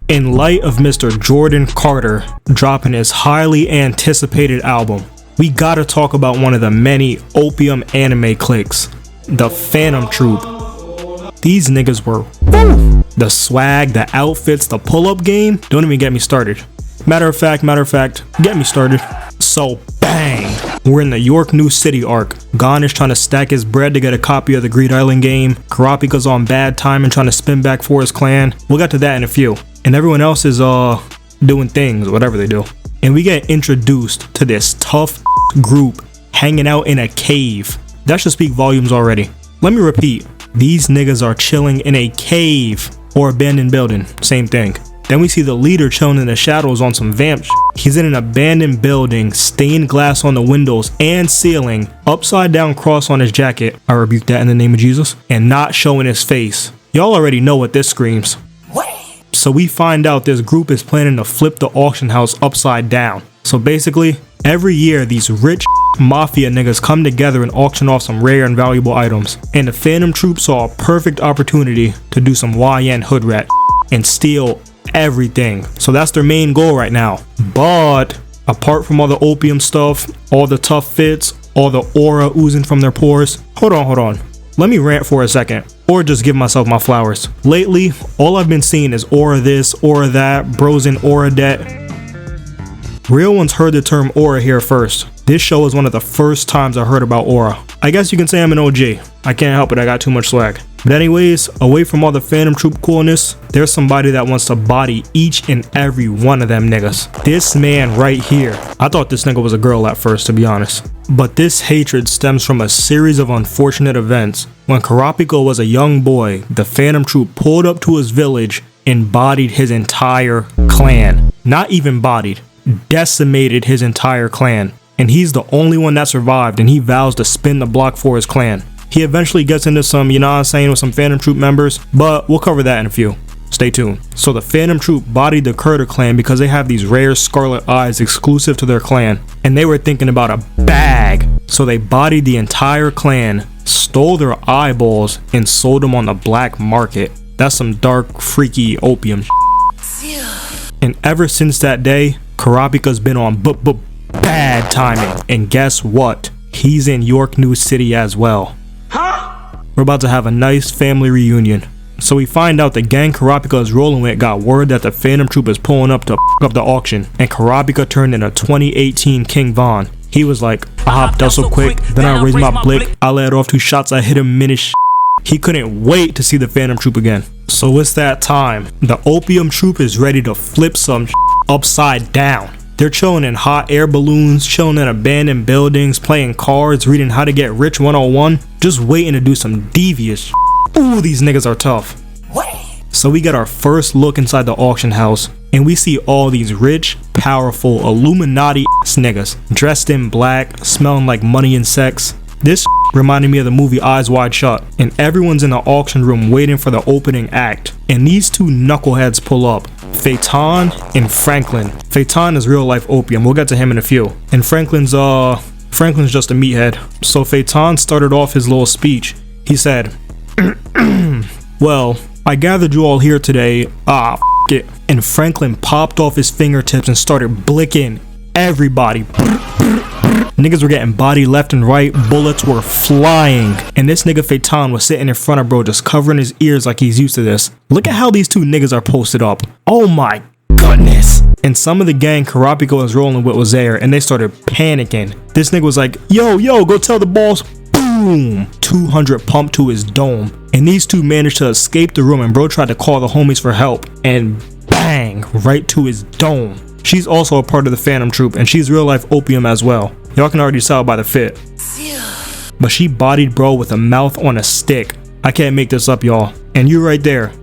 In light of Mr. Jordan Carter dropping his highly anticipated album, we gotta talk about one of the many Opium anime cliques, the Phantom Troupe. These niggas were woo! The swag, the outfits, the pull-up game, don't even get me started. Matter of fact, get me started. So bang! We're in the Yorknew City arc. Gon is trying to stack his bread to get a copy of the Greed Island game. Kurapika's on bad time and trying to spin back for his clan. We'll get to that in a few. And everyone else is doing things, whatever they do. And we get introduced to this tough group hanging out in a cave. That should speak volumes already. Let me repeat. These niggas are chilling in a cave or abandoned building. Same thing. Then we see the leader chilling in the shadows on some vamp shit. He's in an abandoned building, stained glass on the windows and ceiling, upside down cross on his jacket. I rebuke that in the name of Jesus. And not showing his face. Y'all already know what this screams. So we find out this group is planning to flip the auction house upside down. So basically, every year these rich mafia niggas come together and auction off some rare and valuable items. And the Phantom Troupe saw a perfect opportunity to do some YN hood rat and steal everything. So that's their main goal right now. But apart from all the opium stuff, all the tough fits, all the aura oozing from their pores, hold on. Let me rant for a second, or just give myself my flowers. Lately, all I've been seeing is aura this, aura that, bros in aura that. Real ones heard the term aura here first. This show is one of the first times I heard about aura. I guess you can say I'm an OG. I can't help it, I got too much swag. But anyways, away from all the Phantom Troupe coolness, there's somebody that wants to body each and every one of them niggas. This man right here. I thought this nigga was a girl at first, to be honest. But this hatred stems from a series of unfortunate events. When Kurapika was a young boy, the Phantom Troupe pulled up to his village and bodied his entire clan. Not even bodied, decimated his entire clan. And he's the only one that survived, and he vows to spin the block for his clan. He eventually gets into some, you know what I'm saying, with some Phantom Troupe members, but we'll cover that in a few. Stay tuned. So the Phantom Troupe bodied the Carter clan because they have these rare scarlet eyes exclusive to their clan, and they were thinking about a bag. So they bodied the entire clan, stole their eyeballs, and sold them on the black market. That's some dark, freaky opium shit. And ever since that day, Kurapika's been on bad timing. And guess what? He's in Yorknew City as well. We're about to have a nice family reunion. So we find out the gang Kurapika is rolling with got word that the Phantom Troupe is pulling up to up the auction, and Kurapika turned in a 2018 King Von. He was like, I hopped out so quick, then I raised my blick, I let off 2 shots, I hit him minute. He couldn't wait to see the Phantom Troupe again. So it's that time. The Opium Troupe is ready to flip some upside down. They're chilling in hot air balloons, chilling in abandoned buildings, playing cards, reading How to Get Rich 101, just waiting to do some devious. Ooh, these niggas are tough. So we get our first look inside the auction house, and we see all these rich, powerful, Illuminati ass niggas, dressed in black, smelling like money and sex. This reminded me of the movie Eyes Wide Shut, and everyone's in the auction room waiting for the opening act. And these two knuckleheads pull up, Phaeton and Franklin. Phaeton is real life Opium, we'll get to him in a few. And Franklin's just a meathead. So Phaeton started off his little speech. He said, well, I gathered you all here today, it. And Franklin popped off his fingertips and started blicking everybody. Niggas were getting bodied left and right, bullets were flying. And this nigga Phaeton was sitting in front of bro just covering his ears like he's used to this. Look at how these two niggas are posted up. Oh my goodness. And some of the gang Kurapika was rolling with was there, and they started panicking. This nigga was like, yo, go tell the boss. Boom. 200 pumped to his dome. And these two managed to escape the room, and bro tried to call the homies for help. And bang, right to his dome. She's also a part of the Phantom Troupe, and she's real life Opium as well. Y'all can already tell by the fit. But she bodied bro with a mouth on a stick. I can't make this up, y'all. And you right there.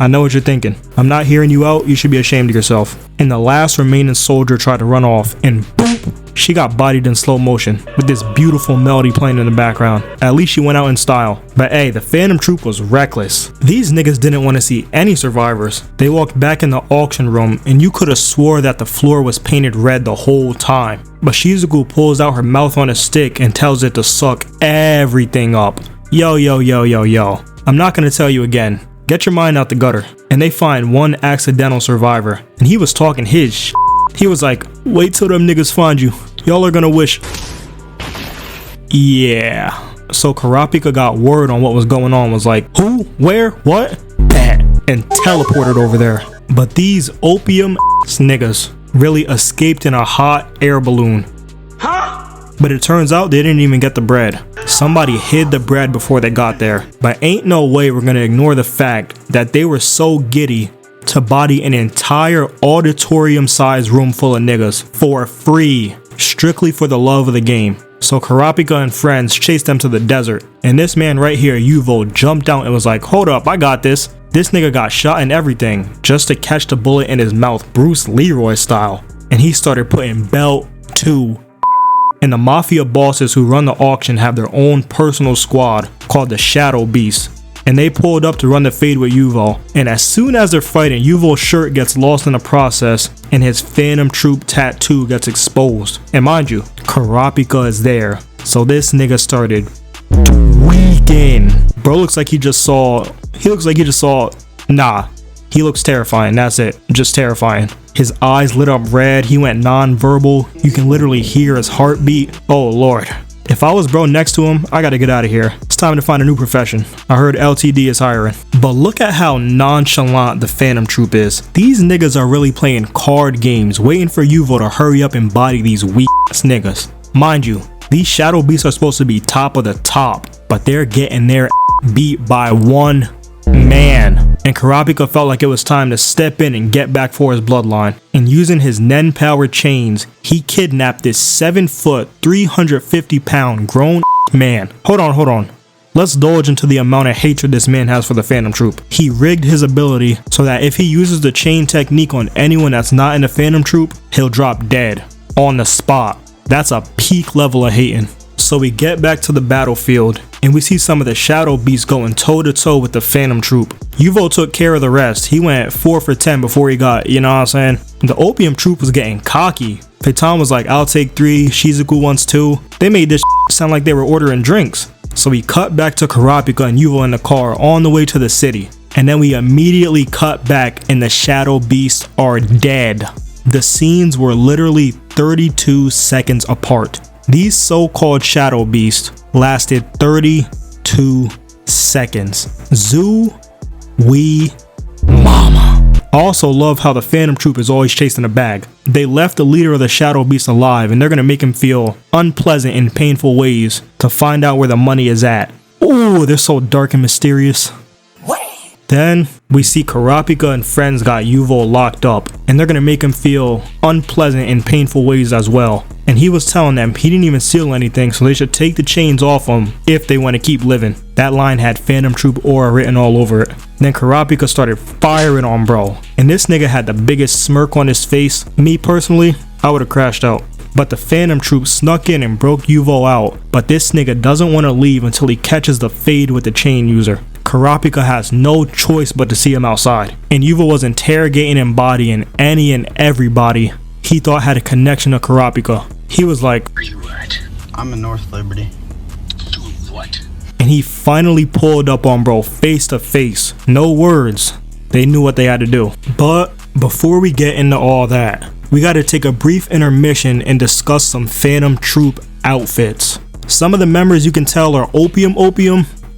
I know what you're thinking. I'm not hearing you out, you should be ashamed of yourself. And the last remaining soldier tried to run off, and boop, she got bodied in slow motion with this beautiful melody playing in the background. At least she went out in style. But hey, the Phantom Troupe was reckless. These niggas didn't want to see any survivors. They walked back in the auction room, and you could have swore that the floor was painted red the whole time. But Shizuku pulls out her mouth on a stick and tells it to suck everything up. Yo. I'm not gonna tell you again. get your mind out the gutter. And they find one accidental survivor. And he was talking his shit. He was like, wait till them niggas find you. Y'all are gonna wish. Yeah. So Kurapika got word on what was going on, was like, who, where, what, that, and teleported over there. But these Opium niggas really escaped in a hot air balloon. Huh? But it turns out they didn't even get the bread. Somebody hid the bread before they got there. But ain't no way we're gonna ignore the fact that they were so giddy to body an entire auditorium-sized room full of niggas for free, strictly for the love of the game. So Kurapika and friends chased them to the desert, and this man right here, Uvo, jumped out and was like, hold up, I got this. This nigga got shot and everything just to catch the bullet in his mouth, Bruce Leroy style. And he started putting belt to. And the mafia bosses who run the auction have their own personal squad called the Shadow Beast. And they pulled up to run the fade with Uvo. And as soon as they're fighting, Uvo's shirt gets lost in the process and his Phantom Troupe tattoo gets exposed. And mind you, Kurapika is there. So this nigga started tweaking. Bro looks like he looks terrifying. That's it. Just terrifying. His eyes lit up red. He went non-verbal. You can literally hear his heartbeat. Oh lord. If I was bro next to him, I gotta get out of here. It's time to find a new profession. I heard LTD is hiring. But look at how nonchalant the Phantom Troupe is. These niggas are really playing card games, waiting for Uvo to hurry up and body these weak ass niggas. Mind you, these Shadow Beasts are supposed to be top of the top, but they're getting their beat by one man. And Kurapika felt like it was time to step in and get back for his bloodline. And using his Nen powered chains, he kidnapped this 7-foot, 350-pound grown man. Hold on. Let's indulge into the amount of hatred this man has for the Phantom Troupe. He rigged his ability so that if he uses the chain technique on anyone that's not in the Phantom Troupe, he'll drop dead on the spot. That's a peak level of hating. So we get back to the battlefield and we see some of the Shadow Beasts going toe to toe with the Phantom Troupe. Uvo took care of the rest. He went 4 for 10 before he got, you know what I'm saying? The Opium Troupe was getting cocky. Peyton was like, I'll take 3, Shizuku wants 2. They made this sound like they were ordering drinks. So we cut back to Kurapika and Uvo in the car on the way to the city. And then we immediately cut back and the Shadow Beasts are dead. The scenes were literally 32 seconds apart. These so-called Shadow Beasts lasted 32 seconds. Zoo wee mama. I also love how the Phantom Troupe is always chasing a bag. They left the leader of the Shadow Beast alive and they're gonna make him feel unpleasant in painful ways to find out where the money is at. Ooh, they're so dark and mysterious. Then we see Kurapika and friends got Uvo locked up and they're gonna make him feel unpleasant in painful ways as well. And he was telling them he didn't even steal anything, so they should take the chains off him if they want to keep living. That line had Phantom Troupe aura written all over it. Then Kurapika started firing on bro, and this nigga had the biggest smirk on his face. Me personally, I would have crashed out. But the Phantom Troupe snuck in and broke Uvo out, but this nigga doesn't want to leave until he catches the fade with the chain user. Kurapika has no choice but to see him outside, and Uvo was interrogating and bodying any and everybody he thought had a connection to Kurapika. He was like, where you at? I'm in North Liberty. Doing what? And he finally pulled up on bro face to face. No words. They knew what they had to do. But before we get into all that, we gotta take a brief intermission and discuss some Phantom Troupe outfits. Some of the members you can tell are Opium,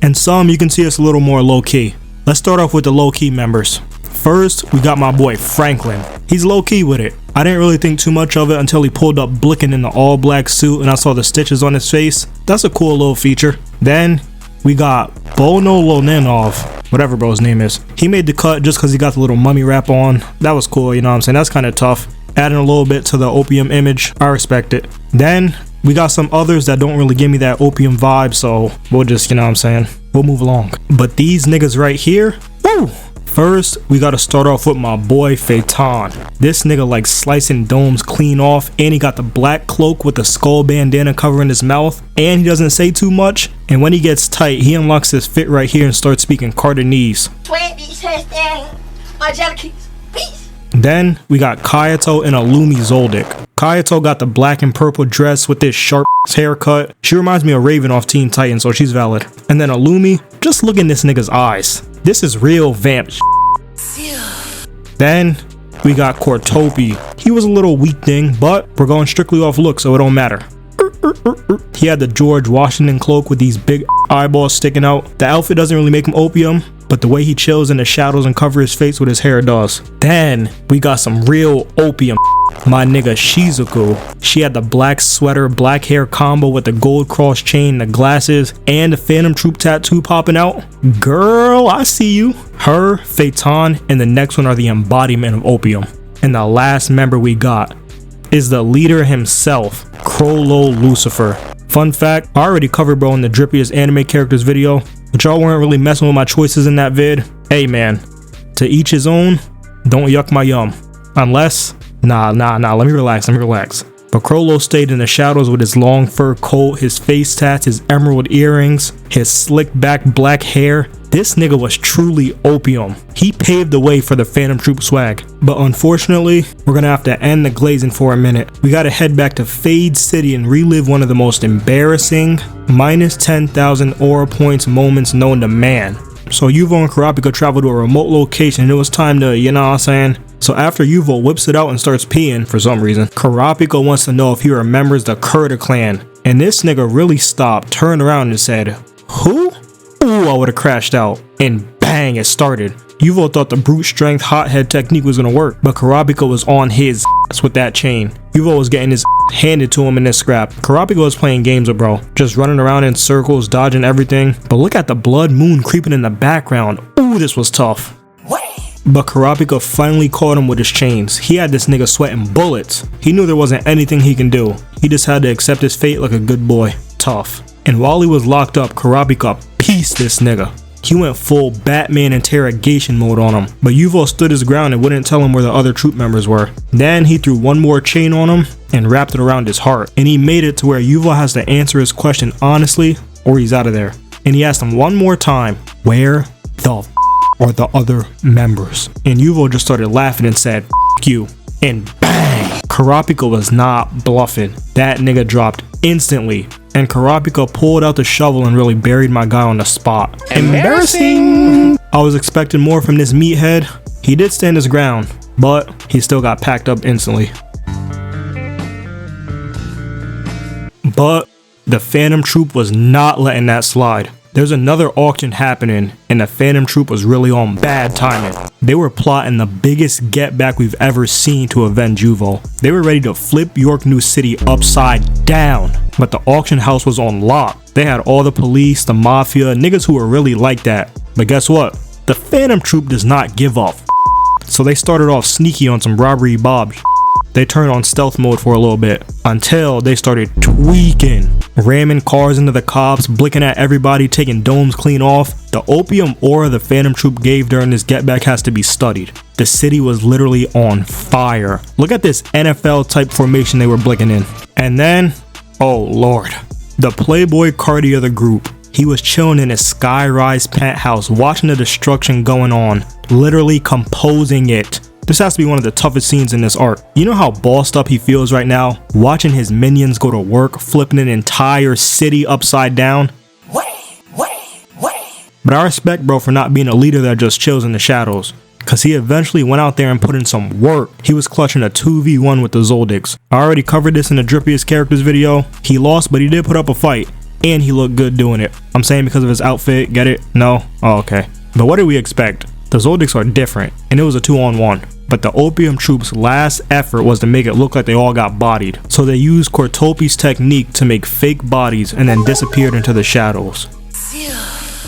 and some you can see us a little more low-key. Let's start off with the low-key members. First, we got my boy Franklin. He's low-key with it. I didn't really think too much of it until he pulled up blicking in the all-black suit and I saw the stitches on his face. That's a cool little feature. Then, we got Bono Lonenov, whatever bro's name is. He made the cut just because he got the little mummy wrap on. That was cool, you know what I'm saying? That's kind of tough. Adding a little bit to the Opium image. I respect it. Then, we got some others that don't really give me that Opium vibe, so we'll just, you know what I'm saying? We'll move along. But these niggas right here, woo! First, we gotta start off with my boy Phaeton. This nigga like slicing domes clean off, and he got the black cloak with the skull bandana covering his mouth, and he doesn't say too much, and when he gets tight, he unlocks his fit right here and starts speaking Cardinese. Then, we got Kayato and Illumi Zoldyck. Kayato got the black and purple dress with this sharp haircut. She reminds me of Raven off Teen Titans, so she's valid. And then Illumi, just look in this nigga's eyes. This is real vamp Then we got Kurapika. He was a little weak thing, but we're going strictly off look, so it don't matter. He had the George Washington cloak with these big eyeballs sticking out. The outfit doesn't really make him Opium, but the way he chills in the shadows and cover his face with his hair does. Then we got some real Opium. My nigga Shizuku. She had the black sweater, black hair combo with the gold cross chain, the glasses, and the Phantom Troupe tattoo popping out. Girl, I see you. Her, Phaeton, and the next one are the embodiment of Opium. And the last member we got is the leader himself, Crollo Lucifer. Fun fact, I already covered bro in the drippiest anime characters video, but y'all weren't really messing with my choices in that vid. Hey man, to each his own, don't yuck my yum. Unless, nah, let me relax. But Crollo stayed in the shadows with his long fur coat, his face tats, his emerald earrings, his slick back black hair. This nigga was truly Opium. He paved the way for the Phantom Troupe swag. But unfortunately, we're gonna have to end the glazing for a minute. We gotta head back to Fade City and relive one of the most embarrassing minus 10,000 aura points moments known to man. So Uvo and Kurapika travel to a remote location and it was time to, you know what I'm saying? So after Uvo whips it out and starts peeing for some reason, Kurapika wants to know if he remembers the Kurta clan. And this nigga really stopped, turned around and said, "Who?" Ooh, I would have crashed out. And bang, it started. Uvo thought the brute strength hothead technique was gonna work, but Kurapika was on his ass with that chain. Uvo was getting his handed to him in this scrap. Kurapika was playing games with bro, just running around in circles, dodging everything. But look at the blood moon creeping in the background. Ooh, this was tough. But Kurapika finally caught him with his chains. He had this nigga sweating bullets. He knew there wasn't anything he can do. He just had to accept his fate like a good boy. Tough. And while he was locked up, Kurapika pieced this nigga. He went full Batman interrogation mode on him, but Uvo stood his ground and wouldn't tell him where the other troop members were. Then he threw one more chain on him and wrapped it around his heart, and he made it to where Uvo has to answer his question honestly or he's out of there. And he asked him one more time, where the are the other members? And Uvo just started laughing and said, "F you," and bang! Kurapika was not bluffing. That nigga dropped instantly. And Kurapika pulled out the shovel and really buried my guy on the spot. Embarrassing! I was expecting more from this meathead. He did stand his ground, but he still got packed up instantly. But the Phantom Troupe was not letting that slide. There's another auction happening, and the Phantom Troupe was really on bad timing. They were plotting the biggest get back we've ever seen to avenge Uvo. They were ready to flip Yorknew City upside down, but the auction house was on lock. They had all the police, the mafia, niggas who were really like that. But guess what? The Phantom Troupe does not give up. So they started off sneaky on some robbery bob. They turned on stealth mode for a little bit until they started tweaking, ramming cars into the cops, blinking at everybody, taking domes clean off. The opium aura the Phantom Troupe gave during this get back has to be studied. The city was literally on fire. Look at this NFL type formation they were blinking in. And then, oh lord, the playboy Cardi of the group. He was chilling in his skyrise penthouse watching the destruction going on, literally composing it. This has to be one of the toughest scenes in this arc. You know how bossed up he feels right now? Watching his minions go to work, flipping an entire city upside down. But I respect bro for not being a leader that just chills in the shadows, cause he eventually went out there and put in some work. He was clutching a 2v1 with the Zoldycks. I already covered this in the drippiest characters video. He lost, but he did put up a fight, and he looked good doing it. I'm saying because of his outfit, get it? No? Oh, okay. But what did we expect? The Zoldycks are different, and it was a 2-on-1. But the Opium Troupe's last effort was to make it look like they all got bodied. So they used Kurapika's technique to make fake bodies and then disappeared into the shadows.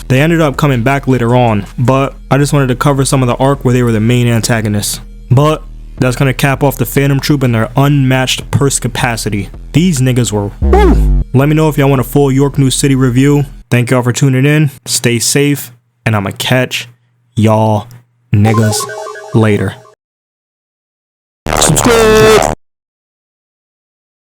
They ended up coming back later on, but I just wanted to cover some of the arc where they were the main antagonists. But that's gonna cap off the Phantom Troupe and their unmatched purse capacity. These niggas were woo! Let me know if y'all want a full Yorknew City review. Thank y'all for tuning in. Stay safe, and I'ma catch y'all niggas later. Subscribe!